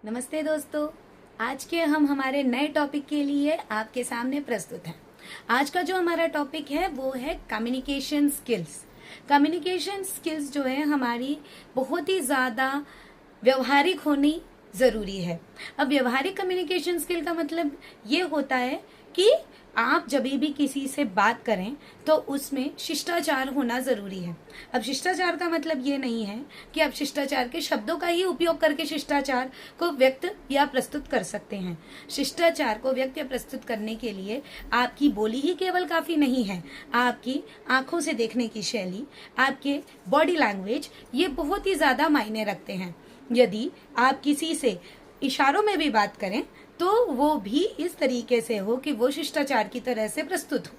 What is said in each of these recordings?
नमस्ते दोस्तों। आज के हम हमारे नए टॉपिक के लिए आपके सामने प्रस्तुत हैं। आज का जो हमारा टॉपिक है वो है कम्युनिकेशन स्किल्स। कम्युनिकेशन स्किल्स जो है हमारी बहुत ही ज़्यादा व्यवहारिक होनी ज़रूरी है। अब व्यवहारिक कम्युनिकेशन स्किल का मतलब ये होता है कि आप जब भी किसी से बात करें तो उसमें शिष्टाचार होना ज़रूरी है। अब शिष्टाचार का मतलब ये नहीं है कि आप शिष्टाचार के शब्दों का ही उपयोग करके शिष्टाचार को व्यक्त या प्रस्तुत कर सकते हैं। शिष्टाचार को व्यक्त या प्रस्तुत करने के लिए आपकी बोली ही केवल काफ़ी नहीं है, आपकी आंखों से देखने की शैली, आपके बॉडी लैंग्वेज, ये बहुत ही ज़्यादा मायने रखते हैं। यदि आप किसी से इशारों में भी बात करें तो वो भी इस तरीके से हो कि वो शिष्टाचार की तरह से प्रस्तुत हो।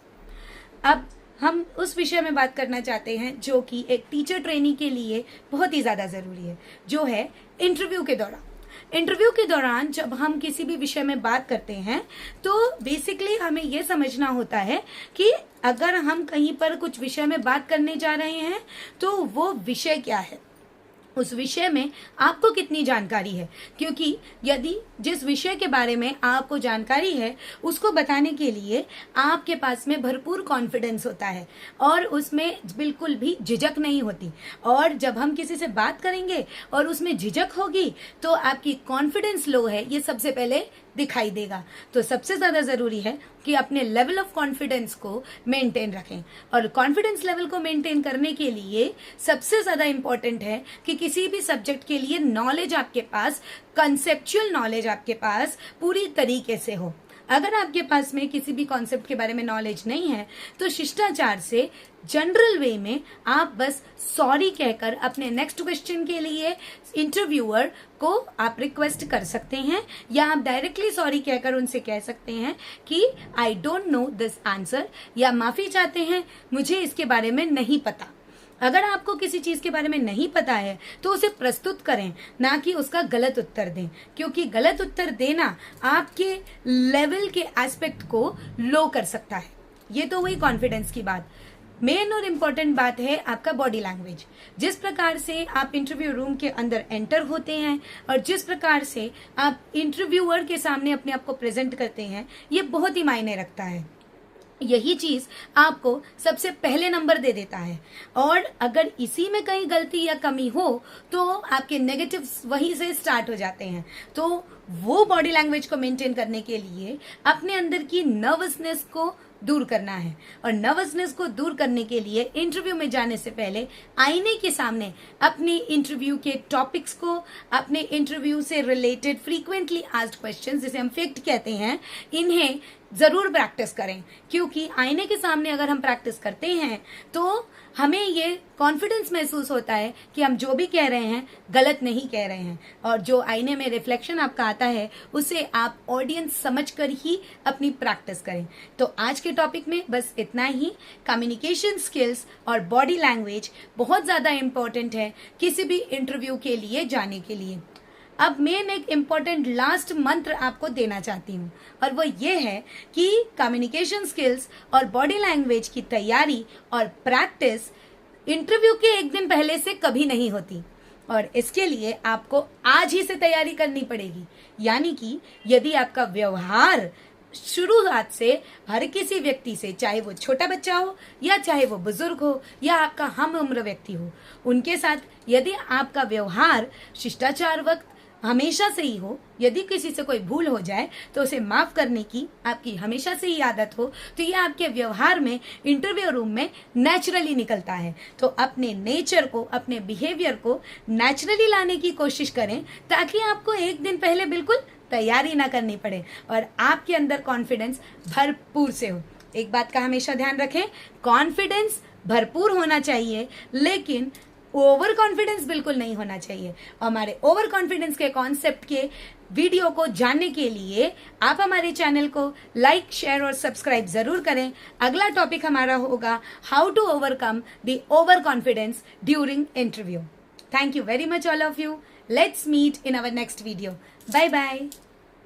अब हम उस विषय में बात करना चाहते हैं जो कि एक टीचर ट्रेनी के लिए बहुत ही ज़्यादा ज़रूरी है, जो है इंटरव्यू के दौरान। इंटरव्यू के दौरान जब हम किसी भी विषय में बात करते हैं तो बेसिकली हमें यह समझना होता है कि अगर हम कहीं पर कुछ विषय में बात करने जा रहे हैं तो वो विषय क्या है, उस विषय में आपको कितनी जानकारी है। क्योंकि यदि जिस विषय के बारे में आपको जानकारी है उसको बताने के लिए आपके पास में भरपूर कॉन्फिडेंस होता है और उसमें बिल्कुल भी झिझक नहीं होती, और जब हम किसी से बात करेंगे और उसमें झिझक होगी तो आपकी कॉन्फिडेंस लो है ये सबसे पहले दिखाई देगा। तो सबसे ज़्यादा ज़रूरी है कि अपने लेवल ऑफ कॉन्फिडेंस को मेंटेन रखें, और कॉन्फिडेंस लेवल को मेंटेन करने के लिए सबसे ज़्यादा इम्पॉर्टेंट है कि किसी भी सब्जेक्ट के लिए नॉलेज आपके पास, कंसेप्चुअल नॉलेज आपके पास पूरी तरीके से हो। अगर आपके पास में किसी भी कॉन्सेप्ट के बारे में नॉलेज नहीं है तो शिष्टाचार से जनरल वे में आप बस सॉरी कहकर अपने नेक्स्ट क्वेश्चन के लिए इंटरव्यूअर को आप रिक्वेस्ट कर सकते हैं, या आप डायरेक्टली सॉरी कहकर उनसे कह सकते हैं कि I don't know this answer, या माफ़ी चाहते हैं मुझे इसके बारे में नहीं पता। अगर आपको किसी चीज़ के बारे में नहीं पता है तो उसे प्रस्तुत करें, ना कि उसका गलत उत्तर दें, क्योंकि गलत उत्तर देना आपके लेवल के एस्पेक्ट को लो कर सकता है। ये तो हुई कॉन्फिडेंस की बात। मेन और इम्पॉर्टेंट बात है आपका बॉडी लैंग्वेज। जिस प्रकार से आप इंटरव्यू रूम के अंदर एंटर होते हैं और जिस प्रकार से आप इंटरव्यूअर के सामने अपने आप को प्रेजेंट करते हैं, ये बहुत ही मायने रखता है। यही चीज आपको सबसे पहले नंबर दे देता है, और अगर इसी में कहीं गलती या कमी हो तो आपके नेगेटिव्स वहीं से स्टार्ट हो जाते हैं। तो वो बॉडी लैंग्वेज को मेंटेन करने के लिए अपने अंदर की नर्वसनेस को दूर करना है, और नर्वसनेस को दूर करने के लिए इंटरव्यू में जाने से पहले आईने के सामने अपनी इंटरव्यू के टॉपिक्स को, अपने इंटरव्यू से रिलेटेड फ्रीक्वेंटली आस्क्ड क्वेश्चंस, जिसे हम फैक्ट कहते हैं, इन्हें जरूर प्रैक्टिस करें। क्योंकि आईने के सामने अगर हम प्रैक्टिस करते हैं तो हमें ये कॉन्फिडेंस महसूस होता है कि हम जो भी कह रहे हैं गलत नहीं कह रहे हैं, और जो आईने में रिफ्लेक्शन आपका आता है उसे आप ऑडियंस समझकर ही अपनी प्रैक्टिस करें। तो आज के टॉपिक में बस इतना ही। कम्युनिकेशन स्किल्स और बॉडी लैंग्वेज बहुत ज़्यादा इम्पोर्टेंट है किसी भी इंटरव्यू के लिए जाने के लिए। अब मैं एक इम्पॉर्टेंट लास्ट मंत्र आपको देना चाहती हूँ, और वो ये है कि कम्युनिकेशन स्किल्स और बॉडी लैंग्वेज की तैयारी और प्रैक्टिस इंटरव्यू के एक दिन पहले से कभी नहीं होती, और इसके लिए आपको आज ही से तैयारी करनी पड़ेगी। यानी कि यदि आपका व्यवहार शुरुआत से हर किसी व्यक्ति से, चाहे वो छोटा बच्चा हो या चाहे वो बुजुर्ग हो या आपका हम उम्र व्यक्ति हो, उनके साथ यदि आपका व्यवहार शिष्टाचार वक्त हमेशा से ही हो, यदि किसी से कोई भूल हो जाए तो उसे माफ करने की आपकी हमेशा से ही आदत हो, तो ये आपके व्यवहार में इंटरव्यू रूम में नेचुरली निकलता है। तो अपने नेचर को, अपने बिहेवियर को नेचुरली लाने की कोशिश करें, ताकि आपको एक दिन पहले बिल्कुल तैयारी ना करनी पड़े और आपके अंदर कॉन्फिडेंस भरपूर से हो। एक बात का हमेशा ध्यान रखें, कॉन्फिडेंस भरपूर होना चाहिए लेकिन ओवर कॉन्फिडेंस बिल्कुल नहीं होना चाहिए। हमारे ओवर कॉन्फिडेंस के कॉन्सेप्ट के वीडियो को जानने के लिए आप हमारे चैनल को लाइक, शेयर और सब्सक्राइब जरूर करें। अगला टॉपिक हमारा होगा how to overcome the over confidence during interview. Thank you very much all of you. Let's meet in our next video. Bye bye.